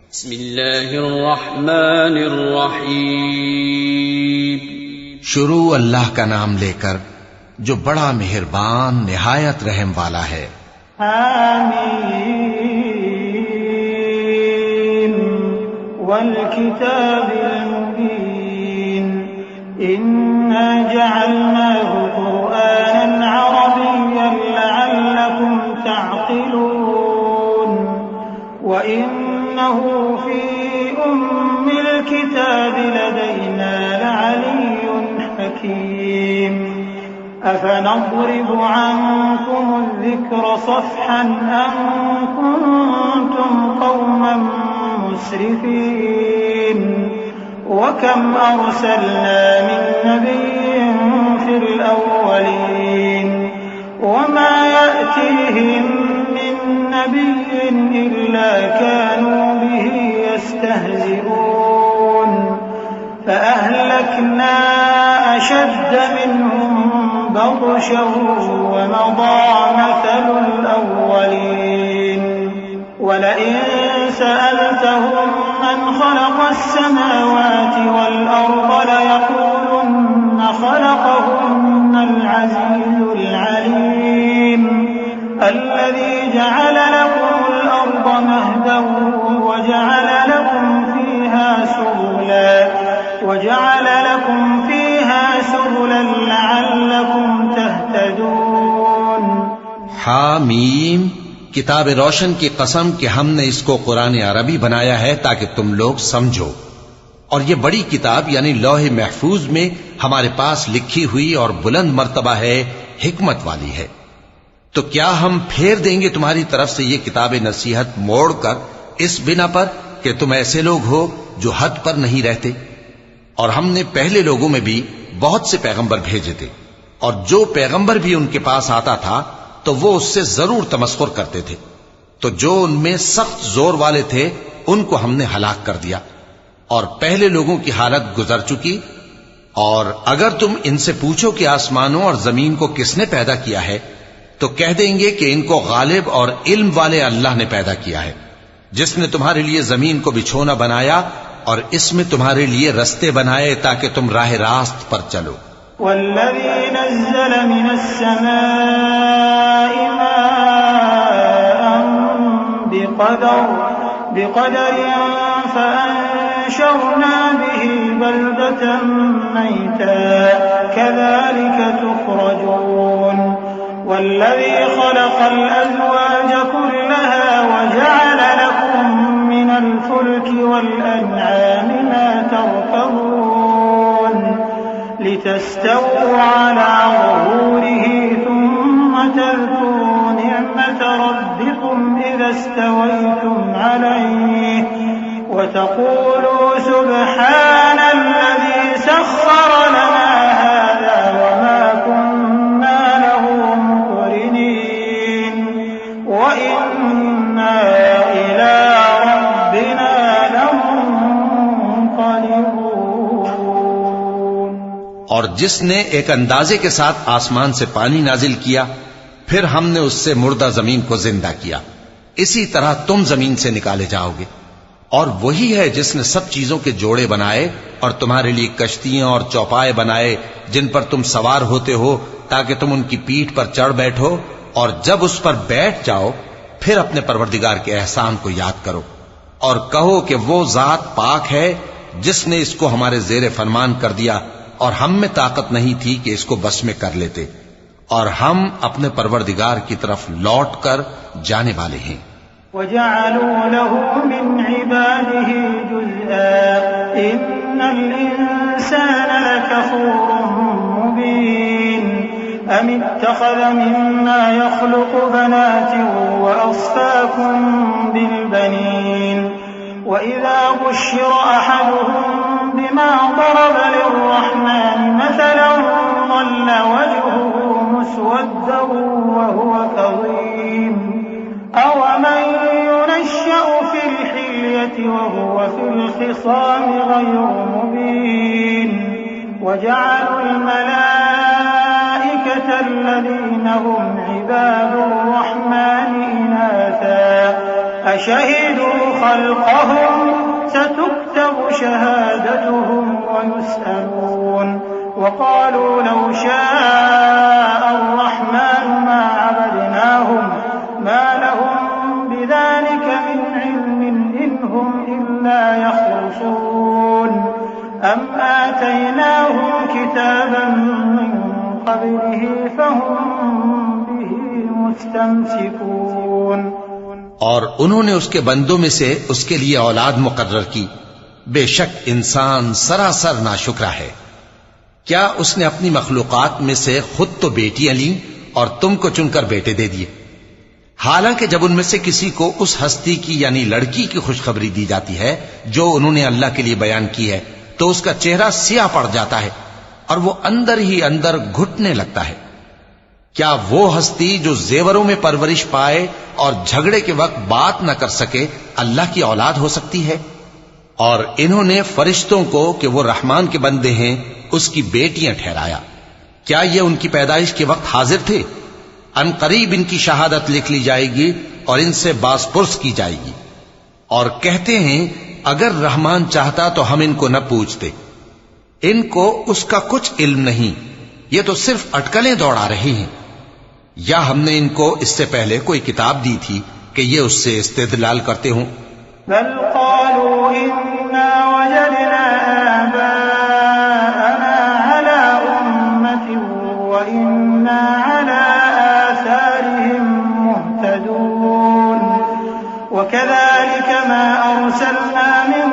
बिस्मिल्लाहिर्रहमानिर्रहीम। शुरू अल्लाह का नाम लेकर जो बड़ा मेहरबान निहायत रहम वाला है। आमीन वल किताबिल मुबीन इन्ना जअलनाहु कुरआनन अरबिय्यन लअल्लकुम तअक़िलून व इन्नहु फी उम्मिल किताबि लदैना लअलिय्युन हकीम। अफनضرب عنكم الذكر صفحا أن كنتم قوما مسرفين وكم أرسلنا من نبي في الأولين وما يأتيهم من نبي إلا كانوا به يستهزئون فأهلكنا أشد منهم بطشا ومضى مثل الأولين ولئن سألتهم من خلق السماوات والأرض ليقولن خلقهن العزيز العليم الذي جعل لكم الأرض مهدا وجعل لكم فيها سبلا لعلكم تهتدون। हामीम किताब रोशन की कसम कि हमने इसको कुरान अरबी बनाया है ताकि तुम लोग समझो। और ये बड़ी किताब यानी लौहे महफूज में हमारे पास लिखी हुई और बुलंद मर्तबा है, हिकमत वाली है। तो क्या हम फेर देंगे तुम्हारी तरफ से ये किताब नसीहत मोड़कर इस बिना पर कि तुम ऐसे लोग हो जो हद पर नहीं रहते। और हमने पहले लोगों में भी बहुत से पैगंबर भेजे थे और जो पैगंबर भी उनके पास आता था तो वो उससे जरूर तमस्खुर करते थे। तो जो उनमें सख्त जोर वाले थे उनको हमने हलाक कर दिया और पहले लोगों की हालत गुजर चुकी। और अगर तुम इनसे पूछो कि आसमानों और जमीन को किसने पैदा किया है तो कह देंगे कि इनको गालिब और इल्म वाले अल्लाह ने पैदा किया है, जिसने तुम्हारे लिए जमीन को बिछोना बनाया और इसमें तुम्हारे लिए रस्ते बनाए ताकि तुम राह रास्त पर चलो। वल्लज़ी नज़्ज़ल मिनस्समाइ माअन बिक़दरिन फ़अन्शरना बिही बल्दतन मैता कज़ालिक तुख़रजून। वल्लज़ी ख़लक़ल अज़वाज कुल्लहा वजअल लकुम मिनल फ़ुल्कि वल अनआमि मा तरकबून लितस्तवू अला ज़ुहूरिही थुम्म तज़कुरू निअमत रब्बिकुम इज़ा इस्तवैतुम अलैहि व तक़ूलू सुब्हानल्लज़ी सख़्ख़र लना हाज़ा व मा कुन्ना लहु मुक़रिनीन व इन्ना इला रब्बिना लमुन्क़लिबून। और जिसने एक अंदाजे के साथ आसमान से पानी नाजिल किया फिर हमने उससे मुर्दा जमीन को जिंदा किया, इसी तरह तुम जमीन से निकाले जाओगे। और वही है जिसने सब चीजों के जोड़े बनाए और तुम्हारे लिए कश्तियां और चौपाए बनाए जिन पर तुम सवार होते हो ताकि तुम उनकी पीठ पर चढ़ बैठो और जब उस पर बैठ जाओ फिर अपने परवरदिगार के एहसान को याद करो और कहो कि वो जात पाक है जिसने इसको हमारे ज़ेरे फरमान कर दिया और हम में ताकत नहीं थी कि इसको बस में कर लेते और हम अपने परवरदिगार की तरफ लौट कर जाने वाले हैं। वजअलू लहू मिन इबादिही जुज़आ इन्नल इंसान लकफूरुन मुबीन अम इत्तख़ज़ मिम्मा यख़्लुक़ु बनातिन व अस्फ़ाकुम बिल बनीन व इज़ा बुश्शिर अहदुहुम बिमा ضرب लिर्रहमानि मसलन ظل वजहुहु मुस्वद्दन वहुव कज़ीम अवमन युनश्शअ फ़िल हिल्यति वहुव फ़िल ख़िसाम ग़ैरु मुबीन वजअलुल मलाइकता अल्लज़ीना हुम इबादुर रहमानि इनासा अशहिदू ख़ल्क़हुम ستكتب شهادتهم ويسألون وقالوا لو شاء الرحمن ما عبدناهم ما لهم بذلك من علم إن هم إلا يخرصون أم آتيناهم كتابا من قبله فهم به مستمسكون। और उन्होंने उसके बंदों में से उसके लिए औलाद मुकर्रर की। बेशक इंसान सरासर नाशुक्रा है। क्या उसने अपनी मखलूकात में से खुद तो बेटियां ली और तुमको चुनकर बेटे दे दिए? हालांकि जब उनमें से किसी को उस हस्ती की यानी लड़की की खुशखबरी दी जाती है जो उन्होंने अल्लाह के लिए बयान की है, तो उसका चेहरा सियाह पड़ जाता है और वो अंदर ही अंदर घुटने लगता है। क्या वो हस्ती जो जेवरों में परवरिश पाए और झगड़े के वक्त बात न कर सके अल्लाह की औलाद हो सकती है? और इन्होंने फरिश्तों को कि वो रहमान के बंदे हैं उसकी बेटियां ठहराया। क्या ये उनकी पैदाइश के वक्त हाजिर थे? अनकरीब इनकी शहादत लिख ली जाएगी और इनसे बासपुर्स की जाएगी। और कहते हैं अगर रहमान चाहता तो हम इनको न पूछते। इनको उसका कुछ इल्म नहीं, ये तो सिर्फ अटकलें दौड़ा रहे हैं। या हमने इनको इससे पहले कोई किताब दी थी कि ये उससे इस्तेदलाल करते हों? बल क़ालू इन्ना वजदना आबाअना अला उम्मतिन व इन्ना अला आसारिहिम मुहतदून व कज़ालिक मा अर्सलना मिन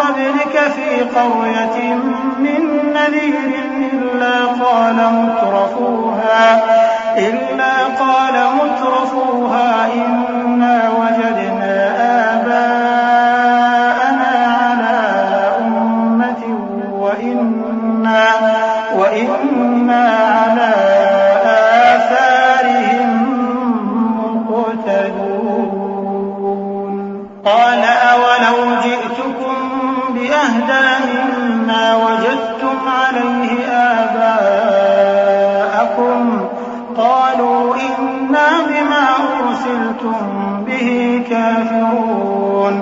क़ब्लिक फी क़र्यतिन मिन नज़ीरिन इल्ला क़ाल मुत्रफूहा इन्ना वजदना आबाअना अला उम्मतिन व इन्ना अला आसारिहिम मुक़्तदून। क़ाल अवलौ जि'तुकुम बिअहदा मिम्मा वजदतुम अलैहि आबाअकुम क़ालू इन्ना बिमा उर्सिलतुम बिही काफ़िरून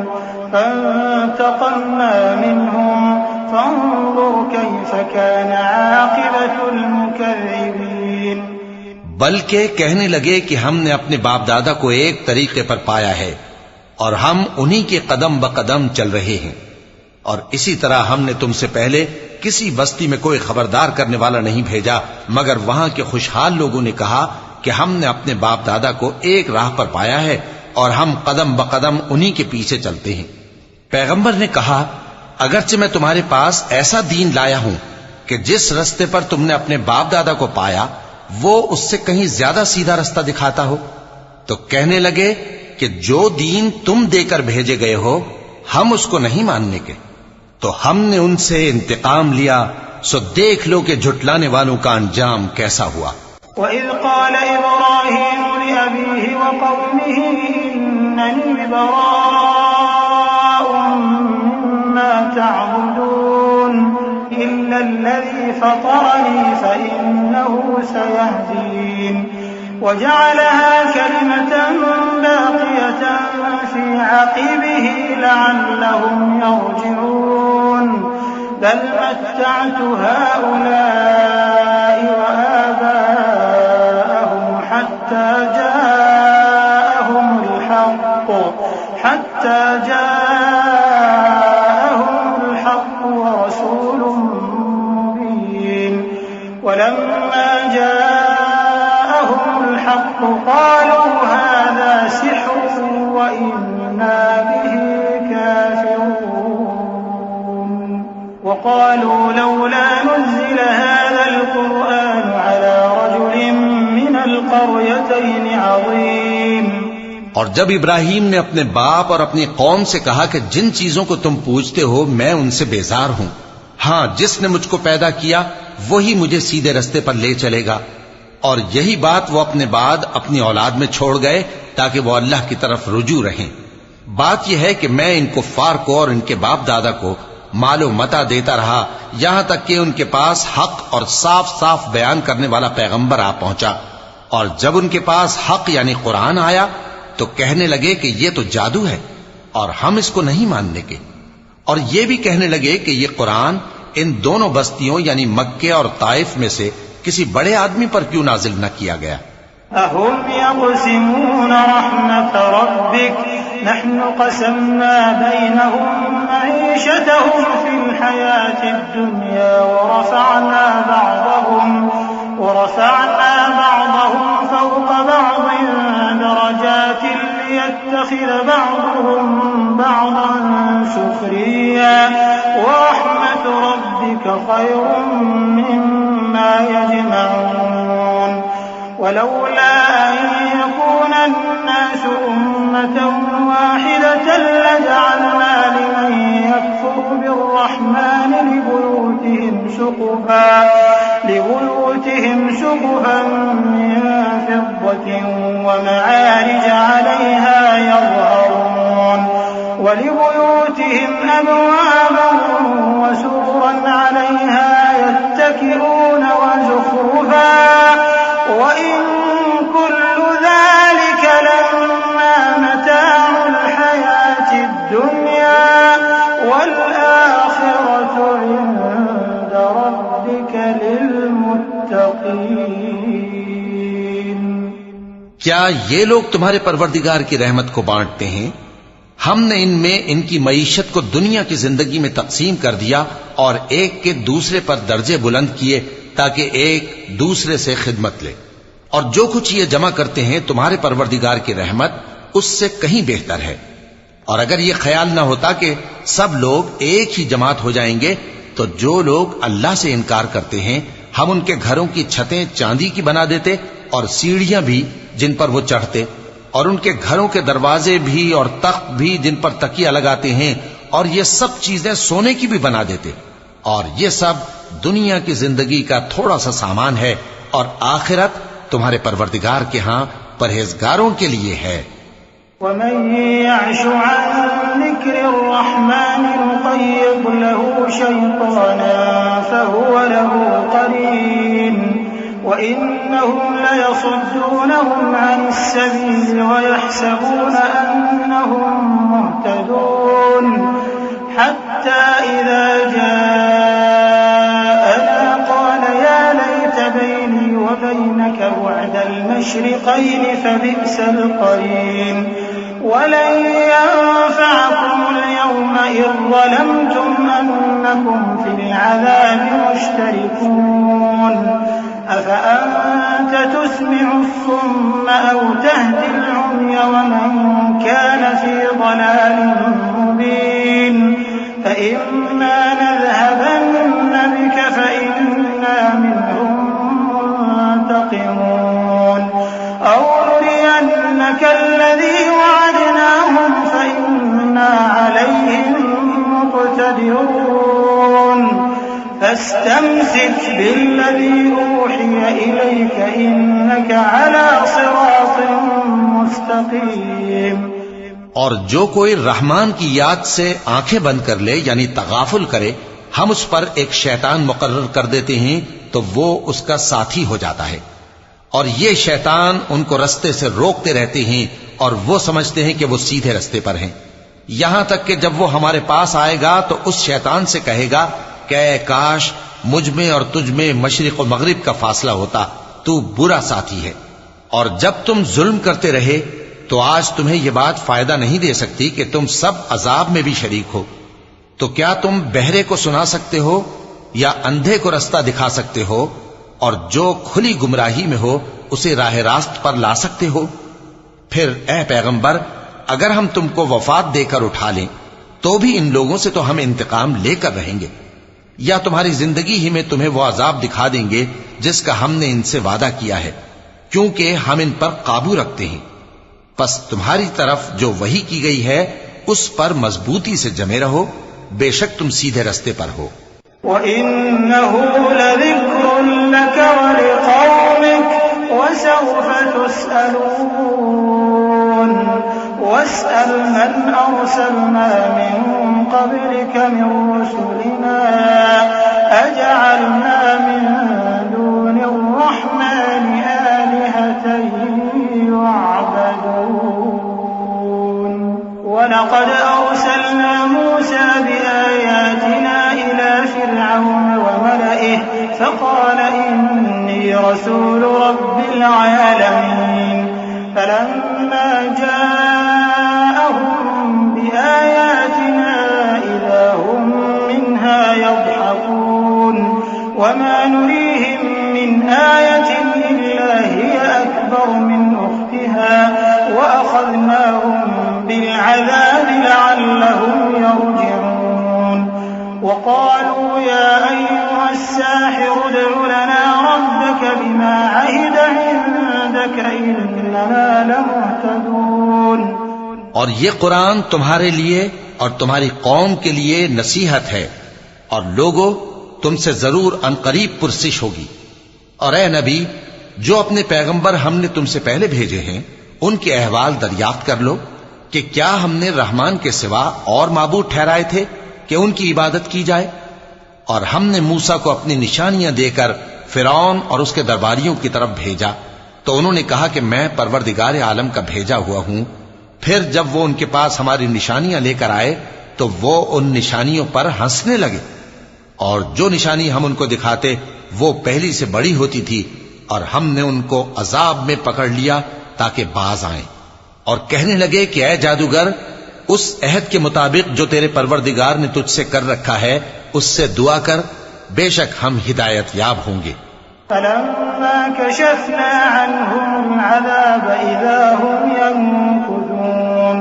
फंतक़म्ना मिनहुम फंज़ुर कैफ़ कान आक़िबतुल मुकज़्ज़िबीन। बल्कि कहने लगे कि हमने अपने बाप दादा को एक तरीके पर पाया है और हम उन्हीं के कदम ब कदम चल रहे हैं। और इसी तरह हमने तुमसे पहले किसी बस्ती में कोई खबरदार करने वाला नहीं भेजा मगर वहां के खुशहाल लोगों ने कहा कि हमने अपने बाप दादा को एक राह पर पाया है और हम कदम ब कदम उन्हीं के पीछे चलते हैं। पैगंबर ने कहा अगरचे मैं तुम्हारे पास ऐसा दीन लाया हूं कि जिस रास्ते पर तुमने अपने बाप दादा को पाया वो उससे कहीं ज्यादा सीधा रास्ता दिखाता हो, तो कहने लगे कि जो दीन तुम देकर भेजे गए हो हम उसको नहीं मानने के। तो हमने उनसे इंतकाम लिया, सो देख लो कि झुटलाने वालों का अंजाम कैसा हुआ। वइज़ क़ाल इब्राहीम लिअबीहि व क़ौमिहि इन्ननी बराअुम मिम्मा तअबुदून इल्ला अल्लज़ी फ़तरनी फ़इन्नहु सयहदीन वजअलहा कलिमतन बाक़ियतन फ़ी अक़िबिहि लअल्लहुम यरजिऊन बल मत्तअतु हाउलाइ व आबाअहुम हत्ता जाअहुमुल हक़्क़ु व रसूलुम मुबीन वलम्मा जाअहुमुल हक़्क़ु क़ालू हाज़ा सिह्रुन व इन्ना बिही काफ़िरून वक़ालू लौला नुज़्ज़िल हाज़ल क़ुरआन अला रजुलिन मिनल क़र्यतैनि अज़ीम। और जब इब्राहीम ने अपने बाप और अपनी कौम से कहा कि जिन चीजों को तुम पूछते हो मैं उनसे बेजार हूं, हां जिसने मुझको पैदा किया वही मुझे सीधे रास्ते पर ले चलेगा। और यही बात वो अपने बाद अपनी औलाद में छोड़ गए ताकि वो अल्लाह की तरफ रुजू रहें। बात यह है कि मैं इन कुफ्फार को और इनके बाप दादा को मालो मता देता रहा यहां तक कि उनके पास हक और साफ साफ बयान करने वाला पैगंबर आ पहुंचा। और जब उनके पास हक यानी कुरान आया तो कहने लगे कि ये तो जादू है और हम इसको नहीं मानने के। और ये भी कहने लगे कि ये कुरान इन दोनों बस्तियों यानी मक्के और ताइफ में से किसी बड़े आदमी पर क्यों नाजिल न किया गया? अहुम यक़सिमून रहमत रब्बिक नहनु क़समना बैनहुम मईशतहुम फिल हयातिद दुनिया व रफ़अना बअदहुम फ़ौक़ बअदिन दरजातिन लियत्तख़िज़ बअदुहुम बअदन सुख़रिय्या व रहमतु रब्बिक ख़ैरुम मिम्मा यजमऊन वलौला अन यकूना अन्नासु उम्मतन वाहिदतन लजअलना लिमन यकफुरु बिर्रहमानि लिबुयूतिहिम सुक़ुफन मिन फिद्दतिन वमआरिज अलैहा यज़हरून वलिबुयूतिहिम अबवाबन वसुरुरन अलैहा यत्तकिऊन वज़ुख़रुफा वइन कुल्लु ज़ालिका लम्मा मताउल हयातिद दुनिया वल आखिरतु इंद रब्बिका लिलमुत्तक़ीन। क्या ये लोग तुम्हारे परवरदिगार की रहमत को बांटते हैं? हमने इनमें इनकी मईशत को दुनिया की जिंदगी में तकसीम कर दिया और एक के दूसरे पर दर्जे बुलंद किए ताकि एक दूसरे से खिदमत ले। और जो कुछ ये जमा करते हैं तुम्हारे परवरदिगार की रहमत उससे कहीं बेहतर है। और अगर ये ख्याल ना होता कि सब लोग एक ही जमात हो जाएंगे तो जो लोग अल्लाह से इनकार करते हैं हम उनके घरों की छतें चांदी की बना देते और सीढ़ियां भी जिन पर वो चढ़ते और उनके घरों के दरवाजे भी और तख्त भी जिन पर तकिया लगाते हैं और ये सब चीजें सोने की भी बना देते। और ये सब दुनिया की जिंदगी का थोड़ा सा सामान है और आखिरत तुम्हारे परवरदिगार के हां परहेजगारों के लिए है। वमन यअशु अन ज़िक्रिर्रहमान नुक़य्यिद लहू शैतानन फहुव लहू क़रीन वइन्नहुम लयसुद्दूनहुम अनिस्सबील वयहसबून अन्नहुम मुहतदून हत्ता इज़ा بيني وبينك بعد المشرقين فبئس القرين ولن ينفعكم اليوم إذ ظلمتم أنكم في العذاب مشتركون أفأنت تسمع الصم أو تهدي العمي ومن كان في ضلال مبين فإما نذهبن بك فإنا منهم أو نرينك الذي وعدناهم فإنا عليهم مقتدرون فاستمسك بالذي أوحي إليك إنك على صراط مستقيم। और जो कोई रहमान की याद से आंखें बंद कर ले यानी तगाफुल करे हम उस पर एक शैतान मुकर्रर कर देते हैं तो वो उसका साथी हो जाता है। और ये शैतान उनको रास्ते से रोकते रहते हैं और वो समझते हैं कि वो सीधे रास्ते पर हैं। यहां तक कि जब वो हमारे पास आएगा तो उस शैतान से कहेगा कि काश मुझ में और तुझ में मशरिक और मगरिब का फासला होता, तू बुरा साथी है। और जब तुम जुल्म करते रहे तो आज तुम्हें यह बात फायदा नहीं दे सकती कि तुम सब अजाब में भी शरीक हो। तो क्या तुम बहरे को सुना सकते हो या अंधे को रास्ता दिखा सकते हो और जो खुली गुमराही में हो उसे राह रास्त पर ला सकते हो? फिर ए पैगंबर, अगर हम तुमको वफात देकर उठा लें तो भी इन लोगों से तो हम इंतकाम लेकर रहेंगे, या तुम्हारी जिंदगी ही में तुम्हें वो अजाब दिखा देंगे जिसका हमने इनसे वादा किया है, क्योंकि हम इन पर काबू रखते हैं। बस तुम्हारी तरफ जो वही की गई है उस पर मजबूती से जमे रहो, बेशक तुम सीधे रास्ते पर हो। वइन्नहु लज़िक्रुन लक वलिक़ौमिक वसौफ़ तुस्अलून वस्अल मन अरसलना मिन क़ब्लिक मिन रुसुलिना अजअलना मिन दूनिर रहमानि आलिहतन युअबदून वलक़द अरसलना मूसा बिआयातिना رسول رب العالمين فلما جاءهم بآياتنا إذا هم منها يضحكون وما نريهم من آية إلا هي أكبر من أختها وأخذناهم بالعذاب لعلهم يرجعون وقالوا يا أيها الساحر ادع لنا ربك بما عهد عندك إننا لمهتدون। और ये कुरान तुम्हारे लिए और तुम्हारी कौम के लिए नसीहत है और लोगों तुमसे जरूर अनकरीब पुरसिश होगी। और ए नबी, जो अपने पैगंबर हमने तुमसे पहले भेजे हैं उनके अहवाल दरियाफ्त कर लो कि क्या हमने रहमान के सिवा और माबूद ठहराए थे कि उनकी इबादत की जाए। और हमने मूसा को अपनी निशानियां देकर फिरौन और उसके दरबारियों की तरफ भेजा तो उन्होंने कहा कि मैं परवरदिगार आलम का भेजा हुआ हूं। फिर जब वो उनके पास हमारी निशानियां लेकर आए तो वो उन निशानियों पर हंसने लगे और जो निशानी हम उनको दिखाते वो पहली से बड़ी होती थी और हमने उनको अजाब में पकड़ लिया ताकि बाज आए। और कहने लगे कि ऐ जादूगर, उस अहद के मुताबिक जो तेरे परवरदिगार ने तुझसे कर रखा है उससे दुआ कर, बेशक हम हिदायत याब होंगे। फलम्मा कशफना अन्हुम अज़ाब इज़ा हुम यंकुथून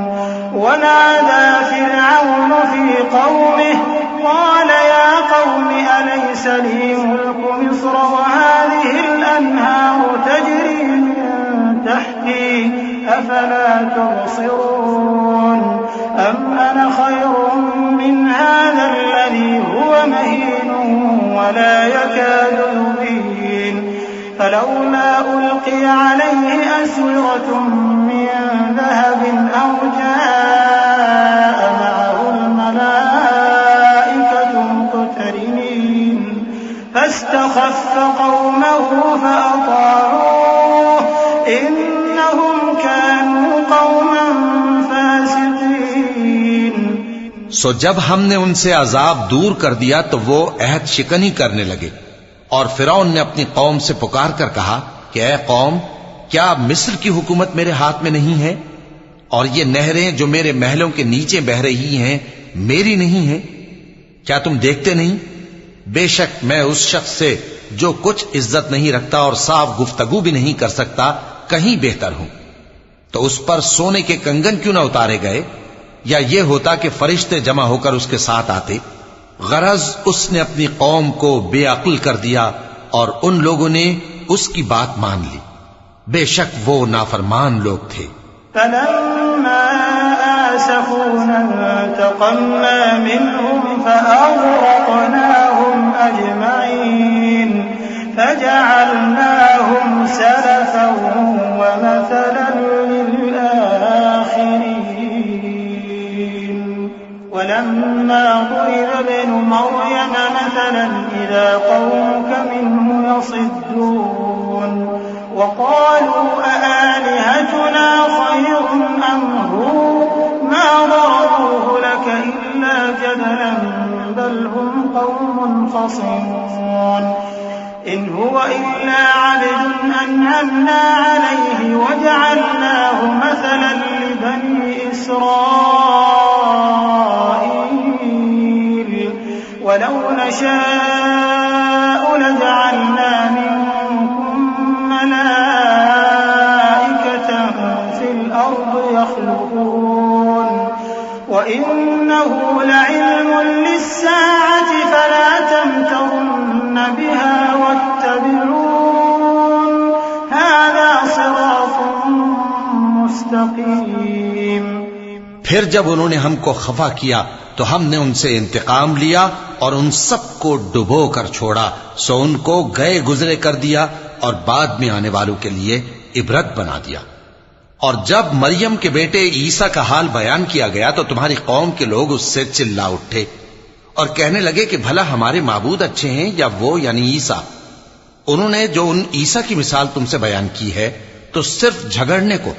वनादा फ़िरऔन फ़ी क़ौमिही क़ाल या क़ौमि अलैस ली मुल्कु मिस्र वहाज़िहिल अन्हारु तजरी मिन तहती अफला तुबसिरून अम अना खैरुम मिन हाज़ा हुव महीन वला यकादु युबीन फलौला उल्क़िया अलैहि अस्विरतुम मिन ज़हबिन औ जाअ मअहुल मलाइकतु मुक़्तरिनीन फस्तख़फ़्फ़ क़ौमहु फ़अताऊह इन्नहुम कानू क़ौमन फ़ासिक़ीन। सो जब हमने उनसे अजाब दूर कर दिया तो वो अहद शिकनी करने लगे और फिरौन ने अपनी कौम से पुकार कर कहा कि ऐ कौम, क्या मिस्र की हुकूमत मेरे हाथ में नहीं है और ये नहरें जो मेरे महलों के नीचे बह रही हैं मेरी नहीं है? क्या तुम देखते नहीं? बेशक मैं उस शख्स से जो कुछ इज्जत नहीं रखता और साफ गुफ्तगू भी नहीं कर सकता कहीं बेहतर हूं। तो उस पर सोने के कंगन क्यों न उतारे गए, या यह होता कि फरिश्ते जमा होकर उसके साथ आते। गरज उसने अपनी कौम को बेअक्ल कर दिया और उन लोगों ने उसकी बात मान ली। बेशक वो नाफरमान लोग थे। फलम्मा आसफूना इंतक़म्ना मिनहुम फ़अग़रक़नाहुम अजमईन फजअलनाहुम सलफ़न व मसलन लिलआखिरीन वलम्मा ضرب ابن مريم مثلا إذا قومك منه يصدون وقالوا أآلهتنا خير أم هو ما ضربوه لك إلا جدلا بل هم قوم خصمون إن هو إلا عبد أنعمنا عليه وجعلناه مثلا لبني إسرائيل ولو نشاء لجعلنا منكم ملائكة في الأرض يخلقون وإنه لعلم للساعة فلا تمترن بها واتبعون هذا صراط मुस्तकीम। फिर जब उन्होंने हमको खफा किया तो हमने उनसे इंतकाम लिया और उन सबको डुबो कर छोड़ा, सो उनको गए गुजरे कर दिया और बाद में आने वालों के लिए इबरत बना दिया। और जब मरियम के बेटे ईसा का हाल बयान किया गया तो तुम्हारी कौम के लोग उससे चिल्ला उठे और कहने लगे कि भला हमारे माबूद अच्छे हैं या वो यानी ईसा। उन्होंने जो उन ईसा की मिसाल तुमसे बयान की है तो सिर्फ झगड़ने को।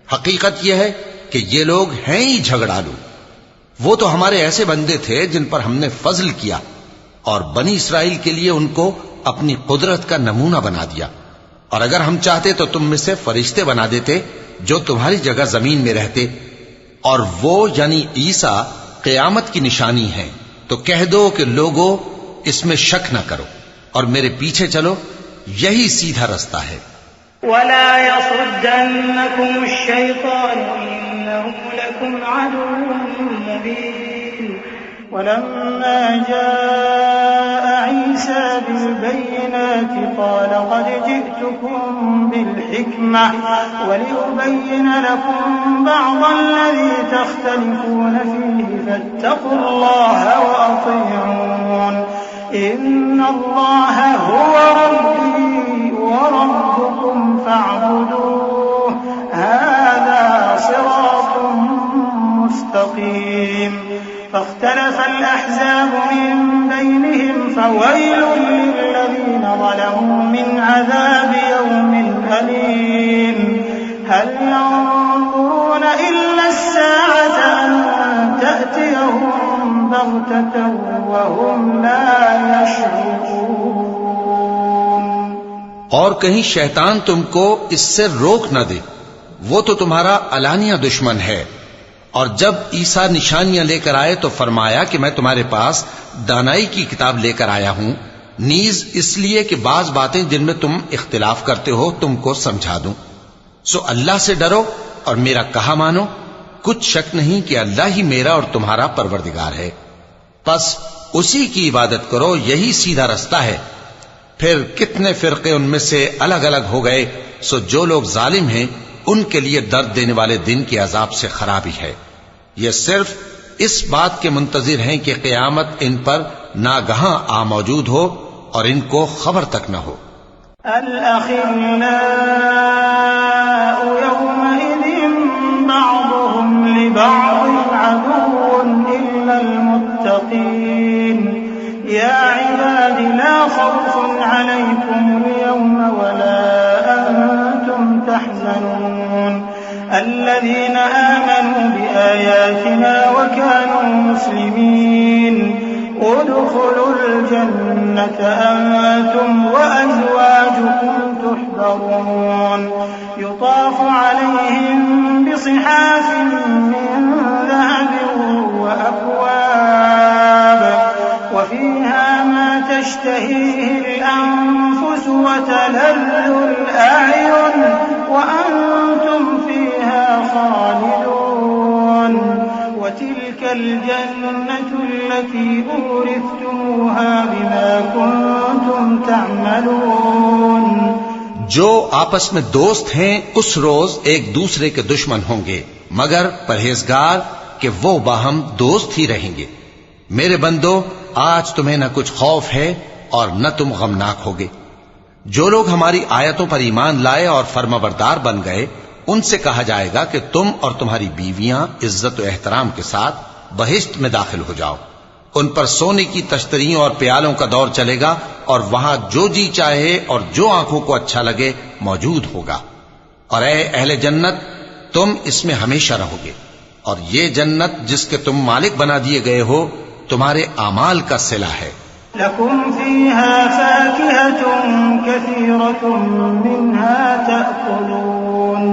हकीकत यह है कि ये लोग हैं ही झगड़ालू। वो तो हमारे ऐसे बंदे थे जिन पर हमने फजल किया और बनी इसराइल के लिए उनको अपनी कुदरत का नमूना बना दिया, और अगर हम चाहते तो तुम में से फरिश्ते बना देते जो तुम्हारी जगह जमीन में रहते, और वो यानी ईसा क़यामत की निशानी है। तो कह दो कि लोगों, इसमें शक न करो और मेरे पीछे चलो, यही सीधा रास्ता है। वला यसुद्दन्नकुम अश-शैतान इन्नहु लकुम अदुव्वुन मुबीन। वलम्मा जाअ ईसा बिल-बय्यिनाति क़ाल क़द जि'तुकुम बिल-हिक्मह वलिउबय्यिन लकुम बअदल्लज़ी तख्तलिफून फ़ीहि फаттक़ुल्लाह वअतीऊन। इन्नल्लाह हुवा रब्बी व रब्बुकुम फ़अब्दूह हाज़ा सिरातुम मुस्तक़ीम। فاختلف الأحزاب من بينهم فويل للذين ظلموا من عذاب يوم أليم هل ينظرون إلا الساعة أن تأتيهم بغتة وهم لا يشعرون। और कहीं शैतान तुमको इससे रोक न दे, वो तो तुम्हारा अलानिया दुश्मन है। और जब ईसा निशानियां लेकर आए तो फरमाया कि मैं तुम्हारे पास दानाई की किताब लेकर आया हूं, नीज इसलिए कि बाज बातें जिनमें तुम इख्तिलाफ करते हो तुमको समझा दूं। सो अल्लाह से डरो और मेरा कहा मानो, कुछ शक नहीं कि अल्लाह ही मेरा और तुम्हारा परवरदिगार है। बस उसी की इबादत करो, यही सीधा रास्ता है। फिर कितने फिरके उनमें से अलग अलग हो गए। सो जो लोग जालिम हैं उनके लिए दर्द देने वाले दिन के अजाब से खराबी है। ये सिर्फ इस बात के मुंतजिर हैं कि क़यामत इन पर नागहां आ मौजूद हो और इनको खबर तक न हो। अल-अखिल्लाउ यौमइज़िन बअदुहुम लिबअदिन अदुव्वुन इल्लल मुत्तक़ीन या इबादी ला खौफुन अलैकुमुल यौमा वला अंतुम तहज़नून الذين آمنوا بآياتنا وكانوا مسلمين ادخلوا الجنة أنتم وأزواجكم تحبرون يطاف عليهم بصحاف من ذهب وأكواب وفيها ما تشتهيه الأنفس وتلذ الأعين وأنتم فيها خالدون وتلك الجنة التي أورثتموها بما كنتم تعملون। जो आपस में दोस्त हैं उस रोज एक दूसरे के दुश्मन होंगे, मगर परहेजगार कि वो बाहम दोस्त ही रहेंगे। मेरे बंदो, आज तुम्हें न कुछ खौफ है और न तुम गमनाक होगे। जो लोग हमारी आयतों पर ईमान लाए और फर्माबरदार बन गए, उनसे कहा जाएगा कि तुम और तुम्हारी बीवियां इज्जत और एहतराम के साथ बहिश्त में दाखिल हो जाओ। उन पर सोने की तश्तरियों और प्यालों का दौर चलेगा और वहां जो जी चाहे और जो आंखों को अच्छा लगे मौजूद होगा। और ऐ अहले जन्नत, तुम इसमें हमेशा रहोगे, और ये जन्नत जिसके तुम मालिक बना दिए गए हो तुम्हारे आमाल का सिला है। लकुम फीहा फाकिहतुन कसीरतुन मिन्हा तअकुलून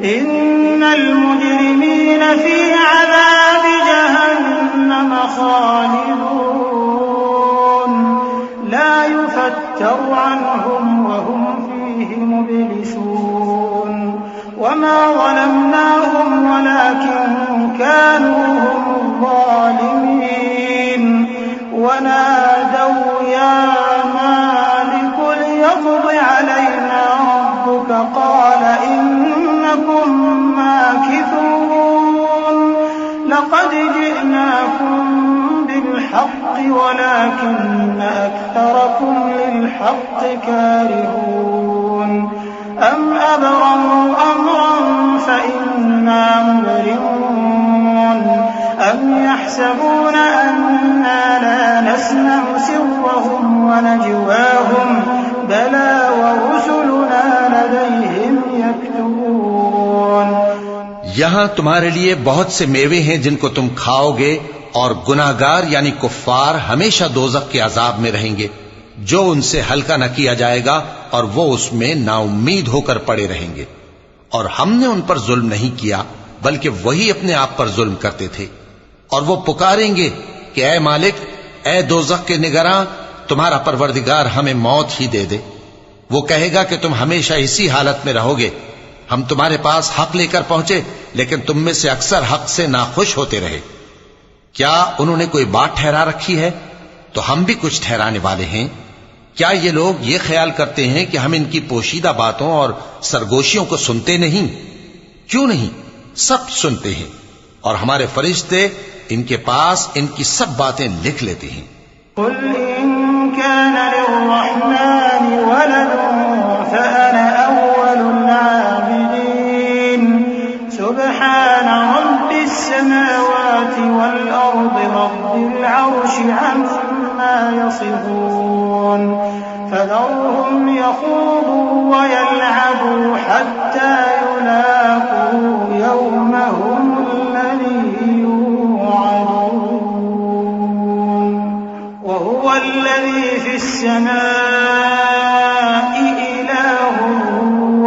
इन्नल मुजरिमीन फी अज़ाबि जहन्नम खालिदून ला युफत्तरु अन्हुम व हुम फीहि मुब्लिसून वमा ज़लमनाहुम वलाकिन कानू हुमुज़ ज़ालिमीन वनादौ या मालिक लियक़्दि अलैना रब्बुक क़ाल इन्नकुम माकिथून लक़द जि'नाकुम बिल्हक़्क़ि वलाकिन्न अक्थरकुम लिल्हक़्क़ि कारिहून अम अबरमू अम्रन फ़इन्ना मुबरिमून अम यहसबून अन्ना ला नस्मअु सिर्रहुम व नजवाहुम बला व रुसुलुना लदैहिम यक्तुबून। यहां तुम्हारे लिए बहुत से मेवे हैं जिनको तुम खाओगे, और गुनाहगार यानी कुफ्फार हमेशा दोज़ख के अजाब में रहेंगे। जो उनसे हल्का न किया जाएगा और वो उसमें नाउम्मीद होकर पड़े रहेंगे। और हमने उन पर जुल्म नहीं किया, बल्कि वही अपने आप पर जुल्म करते थे। और वो पुकारेंगे कि ऐ मालिक, ऐ दोज़ख के निगरां, तुम्हारा परवरदिगार हमें मौत ही दे दे। वो कहेगा कि तुम हमेशा इसी हालत में रहोगे। हम तुम्हारे पास हक लेकर पहुंचे, लेकिन तुम में से अक्सर हक से नाखुश होते रहे। क्या उन्होंने कोई बात ठहरा रखी है? तो हम भी कुछ ठहराने वाले हैं। क्या ये लोग ये ख्याल करते हैं कि हम इनकी पोशीदा बातों और सरगोशियों को सुनते नहीं? क्यों नहीं, सब सुनते हैं, और हमारे फरिश्ते इनके पास इनकी सब बातें लिख लेते हैं। कुल इन कान लिर्रहमानि वलदुन फअना अव्वलुल आबिदीन सुब्हान रब्बिस समावाति वल अर्दि रब्बिल अर्शि अम्मा यसिफून फदरहुम यखूदू वयल्अबू हत्ता युलाक़ू यौमहुम الذي يوعدون وهو الذي في السماء إله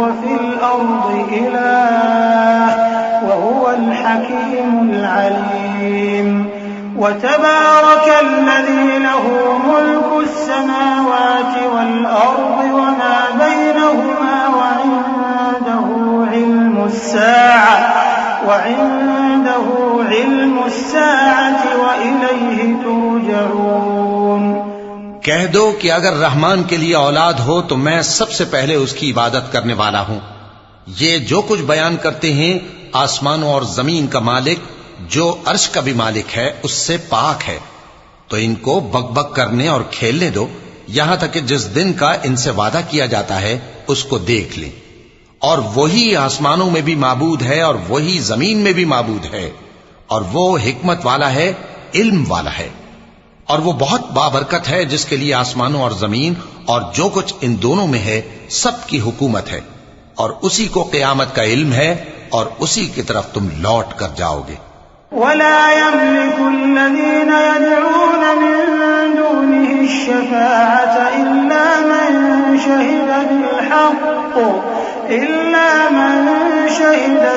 وفي الأرض إله وهو الحكيم العليم وتبارك الذي له ملك السماوات والأرض وما بينهما وعنده علم الساعة وإليه ترجعون। कह दो कि अगर रहमान के लिए औलाद हो तो मैं सबसे पहले उसकी इबादत करने वाला हूं। ये जो कुछ बयान करते हैं, आसमानों और जमीन का मालिक, जो अर्श का भी मालिक है, उससे पाक है। तो इनको बकबक करने और खेलने दो, यहां तक कि जिस दिन का इनसे वादा किया जाता है उसको देख लें। और वही आसमानों में भी माबूद है और वही जमीन में भी माबूद है, और वो हिकमत वाला है, इल्म वाला है। और वो बहुत बाबरकत है जिसके लिए आसमानों और जमीन और जो कुछ इन दोनों में है सबकी हुकूमत है। और उसी को क़यामत का इल्म है और उसी की तरफ तुम लौट कर जाओगे। वला यमलिकुल्लज़ीना यदऊन मिन दूनिहि अश-शफ़ाअता इल्ला मन शहिद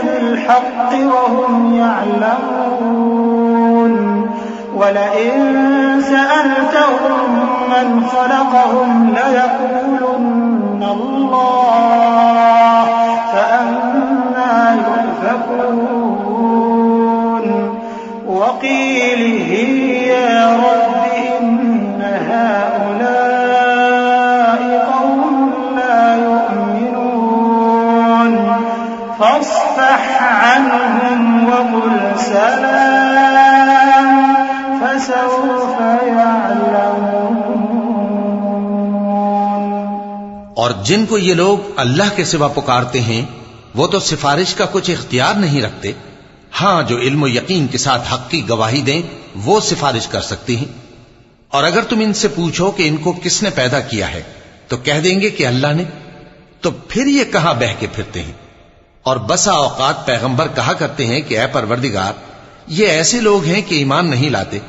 बिल-हक़्क़ि वहुम यअलमून वलइन सअलतहुम मन ख़लक़हुम लयक़ूलुन्ना अल्लाह फअन्ना युफ़कून वक़ीलिहि या रब्बि इन्न हाउलाइ क़ौमुन ला यु'मिनून फ़ास्फ़ह अन्हुम वक़ुल सलाम फसौफ़ यअलमून। और जिनको ये लोग अल्लाह के सिवा पुकारते हैं वो तो सिफारिश का कुछ इख्तियार नहीं रखते। हां, जो इल्म यकीन के साथ हक की गवाही दें वो सिफारिश कर सकती हैं। और अगर तुम इनसे पूछो कि इनको किसने पैदा किया है तो कह देंगे कि अल्लाह ने। तो फिर ये कहां बह के फिरते हैं। और बसा औकात पैगंबर कहा करते हैं कि ऐ परवरदिगार, ये ऐसे लोग हैं कि ईमान नहीं लाते,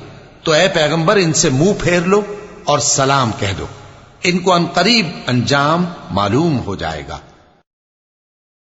तो ऐ पैगंबर इनसे मुंह फेर लो और सलाम कह दो, इनको अनकरीब अंजाम मालूम हो जाएगा।